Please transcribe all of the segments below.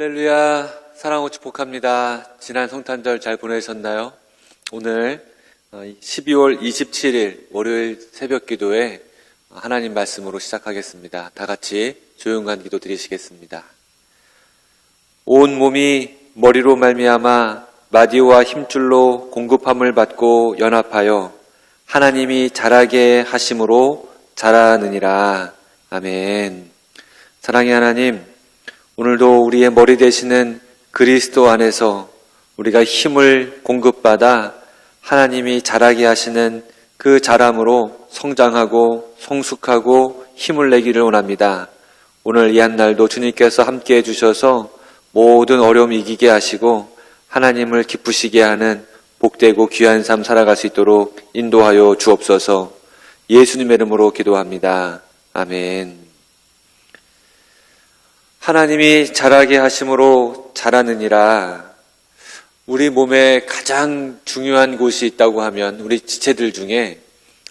할렐루야, 사랑하고 축복합니다. 지난 성탄절 잘 보내셨나요? 오늘 12월 27일 월요일 새벽 기도에 하나님 말씀으로 시작하겠습니다. 다 같이 조용한 기도 드리시겠습니다. 온 몸이 머리로 말미암아 마디오와 힘줄로 공급함을 받고 연합하여 하나님이 자라게 하심으로 자라느니라. 아멘. 사랑의 하나님, 오늘도 우리의 머리 되시는 그리스도 안에서 우리가 힘을 공급받아 하나님이 자라게 하시는 그 자람으로 성장하고 성숙하고 힘을 내기를 원합니다. 오늘 이 한날도 주님께서 함께해 주셔서 모든 어려움 이기게 하시고 하나님을 기쁘시게 하는 복되고 귀한 삶 살아갈 수 있도록 인도하여 주옵소서. 예수님의 이름으로 기도합니다. 아멘. 하나님이 자라게 하심으로 자라느니라. 우리 몸에 가장 중요한 곳이 있다고 하면 우리 지체들 중에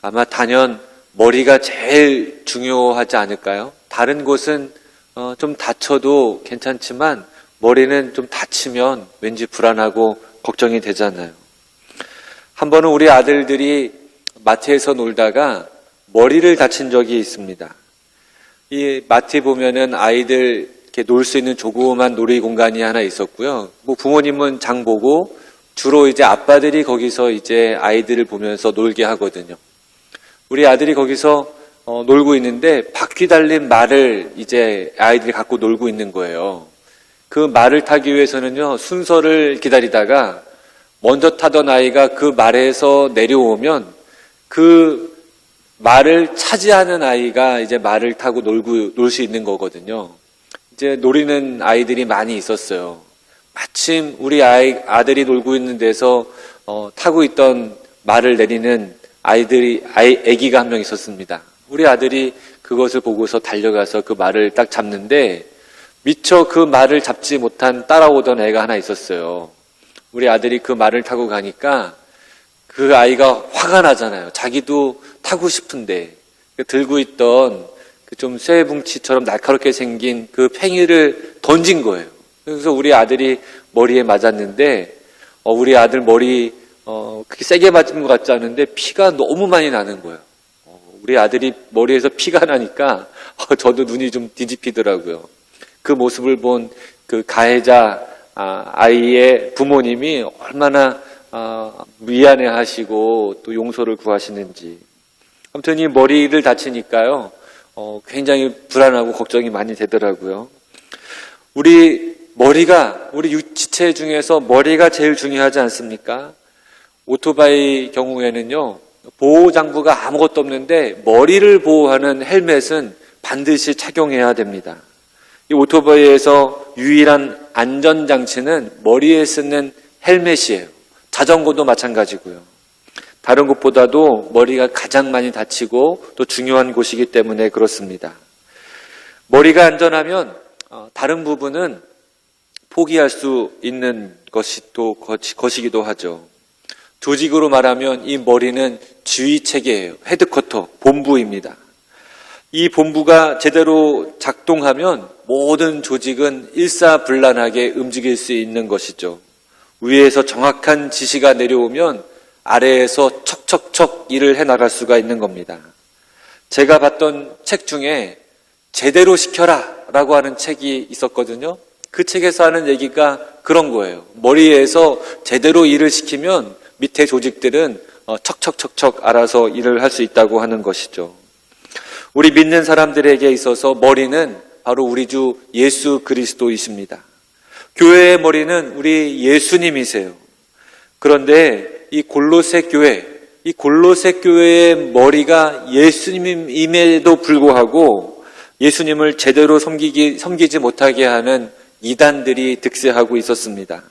아마 단연 머리가 제일 중요하지 않을까요? 다른 곳은 좀 다쳐도 괜찮지만 머리는 좀 다치면 왠지 불안하고 걱정이 되잖아요. 한 번은 우리 아들들이 마트에서 놀다가 머리를 다친 적이 있습니다. 이 마트에 보면은 아이들 이렇게 놀 수 있는 조그만 놀이 공간이 하나 있었고요. 부모님은 장 보고 주로 이제 아빠들이 거기서 이제 아이들을 보면서 놀게 하거든요. 우리 아들이 거기서 놀고 있는데 바퀴 달린 말을 이제 아이들이 갖고 놀고 있는 거예요. 그 말을 타기 위해서는요, 순서를 기다리다가 먼저 타던 아이가 그 말에서 내려오면 그 말을 차지하는 아이가 이제 말을 타고 놀 수 있는 거거든요. 이제 노리는 아이들이 많이 있었어요. 마침 우리 아들이 놀고 있는 데서 타고 있던 말을 내리는 아기가 한 명 있었습니다. 우리 아들이 그것을 보고서 달려가서 그 말을 딱 잡는데 미처 그 말을 잡지 못한 따라오던 애가 하나 있었어요. 우리 아들이 그 말을 타고 가니까 그 아이가 화가 나잖아요. 자기도 타고 싶은데 들고 있던 그 좀 쇠뭉치처럼 날카롭게 생긴 그 팽이를 던진 거예요. 그래서 우리 아들이 머리에 맞았는데 우리 아들 머리 그렇게 세게 맞은 것 같지 않은데 피가 너무 많이 나는 거예요. 우리 아들이 머리에서 피가 나니까 저도 눈이 좀 뒤집히더라고요. 그 모습을 본 그 가해자 아이의 부모님이 얼마나 미안해하시고 또 용서를 구하시는지. 아무튼 이 머리를 다치니까요, 굉장히 불안하고 걱정이 많이 되더라고요. 우리 지체 중에서 머리가 제일 중요하지 않습니까? 오토바이 경우에는요, 보호장구가 아무것도 없는데 머리를 보호하는 헬멧은 반드시 착용해야 됩니다. 이 오토바이에서 유일한 안전장치는 머리에 쓰는 헬멧이에요. 자전거도 마찬가지고요. 다른 곳보다도 머리가 가장 많이 다치고 또 중요한 곳이기 때문에 그렇습니다. 머리가 안전하면 다른 부분은 포기할 수 있는 것이기도 하죠. 조직으로 말하면 이 머리는 지휘체계예요. 헤드쿼터, 본부입니다. 이 본부가 제대로 작동하면 모든 조직은 일사불란하게 움직일 수 있는 것이죠. 위에서 정확한 지시가 내려오면 아래에서 척척척 일을 해나갈 수가 있는 겁니다. 제가 봤던 책 중에 제대로 시켜라 라고 하는 책이 있었거든요. 그 책에서 하는 얘기가 그런 거예요. 머리에서 제대로 일을 시키면 밑에 조직들은 척척척척 알아서 일을 할 수 있다고 하는 것이죠. 우리 믿는 사람들에게 있어서 머리는 바로 우리 주 예수 그리스도이십니다. 교회의 머리는 우리 예수님이세요. 그런데 이 골로새 교회의 머리가 예수님임에도 불구하고 예수님을 제대로 섬기지 못하게 하는 이단들이 득세하고 있었습니다.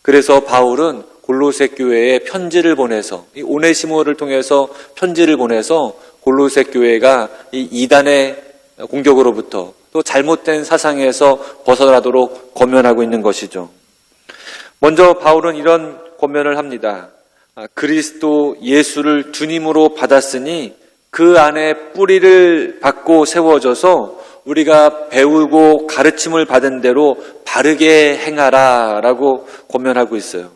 그래서 바울은 골로새 교회에 편지를 보내서, 이 오네시모를 통해서 편지를 보내서 골로새 교회가 이 이단의 공격으로부터 또 잘못된 사상에서 벗어나도록 권면하고 있는 것이죠. 먼저 바울은 이런 권면을 합니다. 그리스도 예수를 주님으로 받았으니 그 안에 뿌리를 받고 세워져서 우리가 배우고 가르침을 받은 대로 바르게 행하라 라고 권면하고 있어요.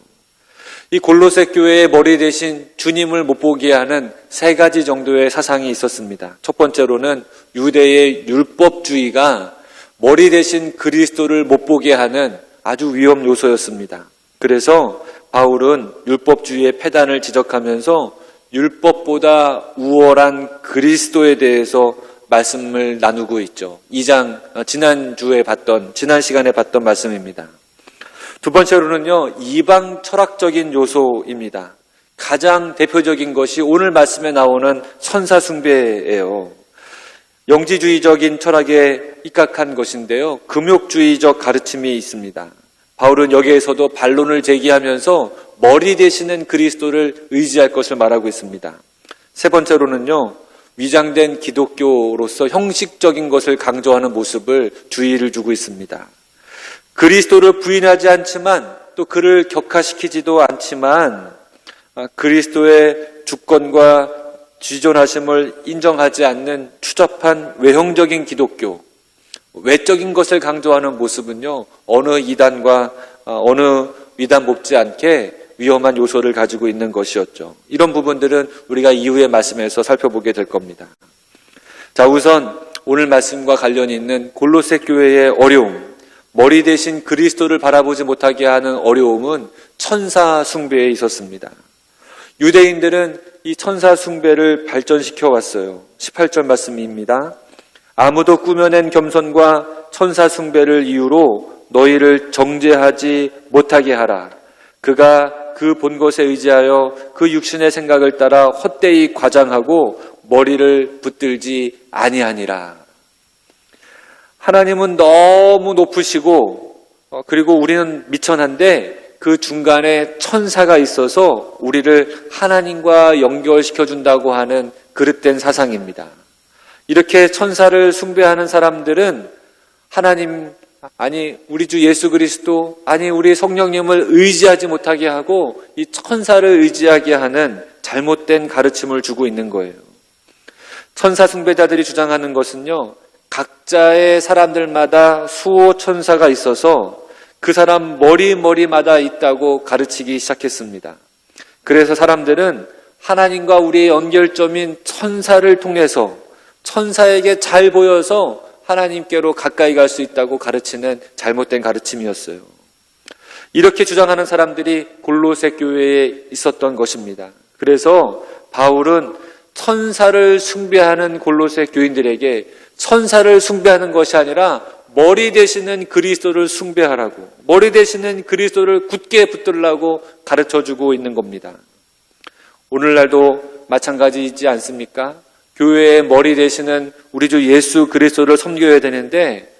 이 골로새 교회의 머리 대신 주님을 못 보게 하는 세 가지 정도의 사상이 있었습니다. 첫 번째로는 유대의 율법주의가 머리 대신 그리스도를 못 보게 하는 아주 위험 요소였습니다. 그래서 바울은 율법주의의 폐단을 지적하면서 율법보다 우월한 그리스도에 대해서 말씀을 나누고 있죠. 2장 지난 시간에 봤던 말씀입니다. 두 번째로는요, 이방 철학적인 요소입니다. 가장 대표적인 것이 오늘 말씀에 나오는 천사 숭배예요. 영지주의적인 철학에 입각한 것인데요, 금욕주의적 가르침이 있습니다. 바울은 여기에서도 반론을 제기하면서 머리 되시는 그리스도를 의지할 것을 말하고 있습니다. 세 번째로는요, 위장된 기독교로서 형식적인 것을 강조하는 모습을 주의를 주고 있습니다. 그리스도를 부인하지 않지만 또 그를 격화시키지도 않지만 그리스도의 주권과 지존하심을 인정하지 않는 추잡한 외형적인 기독교, 외적인 것을 강조하는 모습은요, 어느 이단과 어느 이단 못지 않게 위험한 요소를 가지고 있는 것이었죠. 이런 부분들은 우리가 이후의 말씀에서 살펴보게 될 겁니다. 자, 우선 오늘 말씀과 관련이 있는 골로새 교회의 어려움, 머리 대신 그리스도를 바라보지 못하게 하는 어려움은 천사 숭배에 있었습니다. 유대인들은 이 천사 숭배를 발전시켜 왔어요. 18절 말씀입니다. 아무도 꾸며낸 겸손과 천사 숭배를 이유로 너희를 정죄하지 못하게 하라. 그가 그 본 것에 의지하여 그 육신의 생각을 따라 헛되이 과장하고 머리를 붙들지 아니하니라. 하나님은 너무 높으시고 그리고 우리는 미천한데 그 중간에 천사가 있어서 우리를 하나님과 연결시켜준다고 하는 그릇된 사상입니다. 이렇게 천사를 숭배하는 사람들은 하나님, 아니 우리 주 예수 그리스도, 아니 우리 성령님을 의지하지 못하게 하고 이 천사를 의지하게 하는 잘못된 가르침을 주고 있는 거예요. 천사 숭배자들이 주장하는 것은요, 각자의 사람들마다 수호 천사가 있어서 그 사람 머리마다 있다고 가르치기 시작했습니다. 그래서 사람들은 하나님과 우리의 연결점인 천사를 통해서 천사에게 잘 보여서 하나님께로 가까이 갈 수 있다고 가르치는 잘못된 가르침이었어요. 이렇게 주장하는 사람들이 골로새 교회에 있었던 것입니다. 그래서 바울은 천사를 숭배하는 골로새 교인들에게 천사를 숭배하는 것이 아니라 머리 되시는 그리스도를 숭배하라고, 머리 되시는 그리스도를 굳게 붙들라고 가르쳐주고 있는 겁니다. 오늘날도 마찬가지이지 않습니까? 교회의 머리 되시는 우리 주 예수 그리스도를 섬겨야 되는데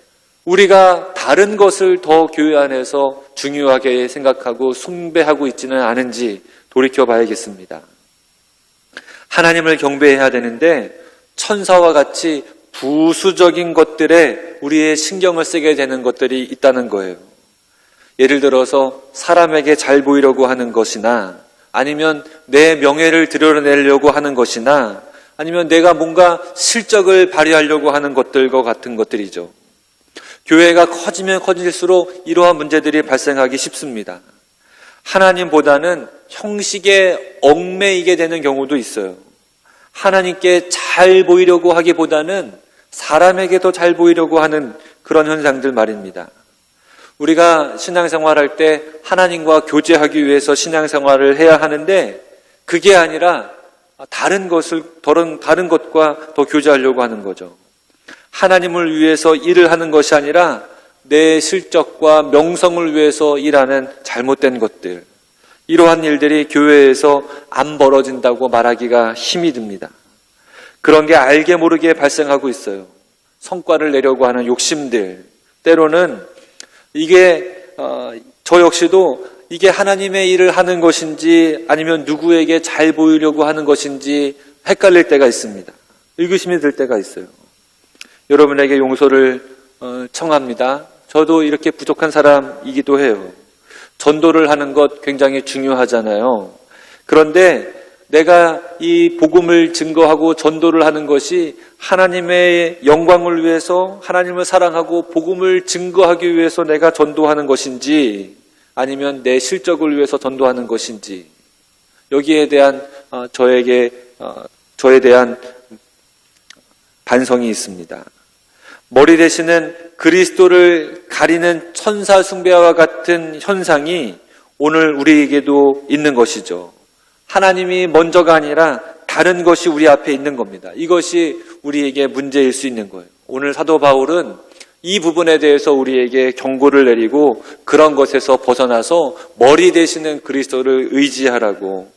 우리가 다른 것을 더 교회 안에서 중요하게 생각하고 숭배하고 있지는 않은지 돌이켜봐야겠습니다. 하나님을 경배해야 되는데 천사와 같이 부수적인 것들에 우리의 신경을 쓰게 되는 것들이 있다는 거예요. 예를 들어서 사람에게 잘 보이려고 하는 것이나 아니면 내 명예를 드러내려고 하는 것이나 아니면 내가 뭔가 실적을 발휘하려고 하는 것들과 같은 것들이죠. 교회가 커지면 커질수록 이러한 문제들이 발생하기 쉽습니다. 하나님보다는 형식에 얽매이게 되는 경우도 있어요. 하나님께 잘 보이려고 하기보다는 사람에게 더 잘 보이려고 하는 그런 현상들 말입니다. 우리가 신앙생활할 때 하나님과 교제하기 위해서 신앙생활을 해야 하는데 그게 아니라 다른 것과 더 교제하려고 하는 거죠. 하나님을 위해서 일을 하는 것이 아니라 내 실적과 명성을 위해서 일하는 잘못된 것들, 이러한 일들이 교회에서 안 벌어진다고 말하기가 힘이 듭니다. 그런 게 알게 모르게 발생하고 있어요. 성과를 내려고 하는 욕심들, 때로는 이게 저 역시도 이게 하나님의 일을 하는 것인지 아니면 누구에게 잘 보이려고 하는 것인지 헷갈릴 때가 있습니다. 의구심이 들 때가 있어요. 여러분에게 용서를 청합니다. 저도 이렇게 부족한 사람이기도 해요. 전도를 하는 것 굉장히 중요하잖아요. 그런데 내가 이 복음을 증거하고 전도를 하는 것이 하나님의 영광을 위해서, 하나님을 사랑하고 복음을 증거하기 위해서 내가 전도하는 것인지, 아니면 내 실적을 위해서 전도하는 것인지, 여기에 대한 저에 대한 반성이 있습니다. 머리 대신은 그리스도를 가리는 천사 숭배와 같은 현상이 오늘 우리에게도 있는 것이죠. 하나님이 먼저가 아니라 다른 것이 우리 앞에 있는 겁니다. 이것이 우리에게 문제일 수 있는 거예요. 오늘 사도 바울은 이 부분에 대해서 우리에게 경고를 내리고 그런 것에서 벗어나서 머리 되시는 그리스도를 의지하라고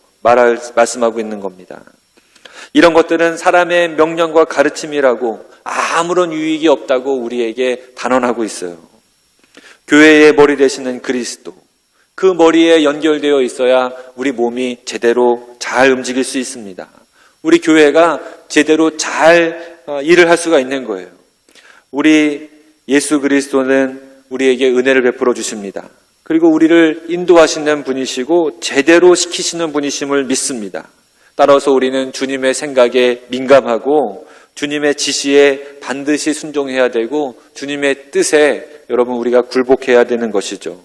말씀하고 있는 겁니다. 이런 것들은 사람의 명령과 가르침이라고 아무런 유익이 없다고 우리에게 단언하고 있어요. 교회의 머리 되시는 그리스도, 그 머리에 연결되어 있어야 우리 몸이 제대로 잘 움직일 수 있습니다. 우리 교회가 제대로 잘 일을 할 수가 있는 거예요. 우리 예수 그리스도는 우리에게 은혜를 베풀어 주십니다. 그리고 우리를 인도하시는 분이시고 제대로 시키시는 분이심을 믿습니다. 따라서 우리는 주님의 생각에 민감하고 주님의 지시에 반드시 순종해야 되고 주님의 뜻에 여러분 우리가 굴복해야 되는 것이죠.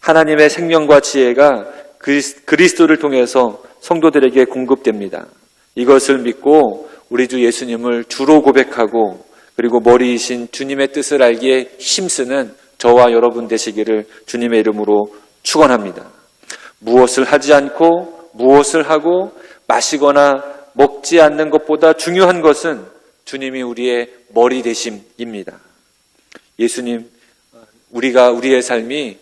하나님의 생명과 지혜가 그리스도를 통해서 성도들에게 공급됩니다. 이것을 믿고 우리 주 예수님을 주로 고백하고 그리고 머리이신 주님의 뜻을 알기에 힘쓰는 저와 여러분 되시기를 주님의 이름으로 축원합니다. 무엇을 하지 않고 무엇을 하고 마시거나 먹지 않는 것보다 중요한 것은 주님이 우리의 머리 되심입니다. 예수님, 우리의 삶이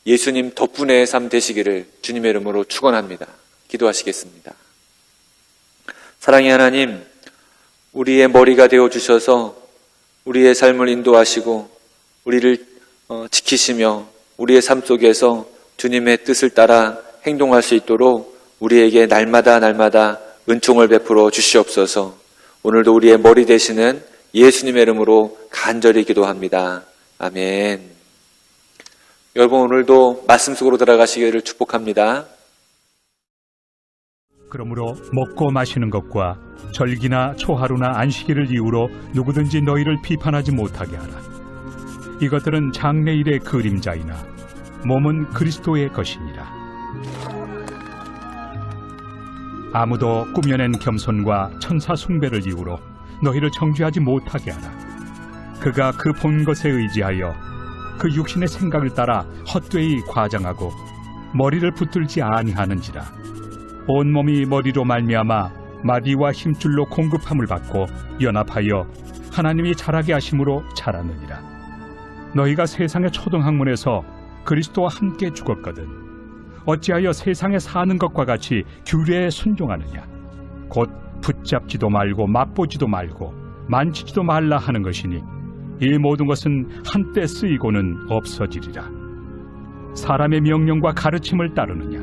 예수님 덕분의 삶 되시기를 주님의 이름으로 축원합니다. 기도하시겠습니다. 사랑의 하나님, 우리의 머리가 되어주셔서 우리의 삶을 인도하시고 우리를 지키시며 우리의 삶 속에서 주님의 뜻을 따라 행동할 수 있도록 우리에게 날마다 은총을 베풀어 주시옵소서. 오늘도 우리의 머리 되시는 예수님의 이름으로 간절히 기도합니다. 아멘. 여러분 오늘도 말씀 속으로 들어가시기를 축복합니다. 그러므로 먹고 마시는 것과 절기나 초하루나 안식일을 이유로 누구든지 너희를 비판하지 못하게 하라. 이것들은 장래일의 그림자이나 몸은 그리스도의 것이니라. 아무도 꾸며낸 겸손과 천사 숭배를 이유로 너희를 정죄하지 못하게 하라. 그가 그 본 것에 의지하여 그 육신의 생각을 따라 헛되이 과장하고 머리를 붙들지 아니하는지라. 온몸이 머리로 말미암아 마디와 힘줄로 공급함을 받고 연합하여 하나님이 자라게 하심으로 자라느니라. 너희가 세상의 초등학문에서 그리스도와 함께 죽었거든 어찌하여 세상에 사는 것과 같이 규례에 순종하느냐. 곧 붙잡지도 말고 맛보지도 말고 만지지도 말라 하는 것이니 이 모든 것은 한때 쓰이고는 없어지리라. 사람의 명령과 가르침을 따르느냐.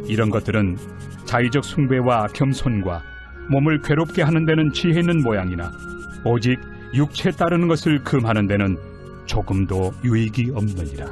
이런 것들은 자의적 숭배와 겸손과 몸을 괴롭게 하는 데는 지혜 있는 모양이나 오직 육체에 따르는 것을 금하는 데는 조금도 유익이 없느니라.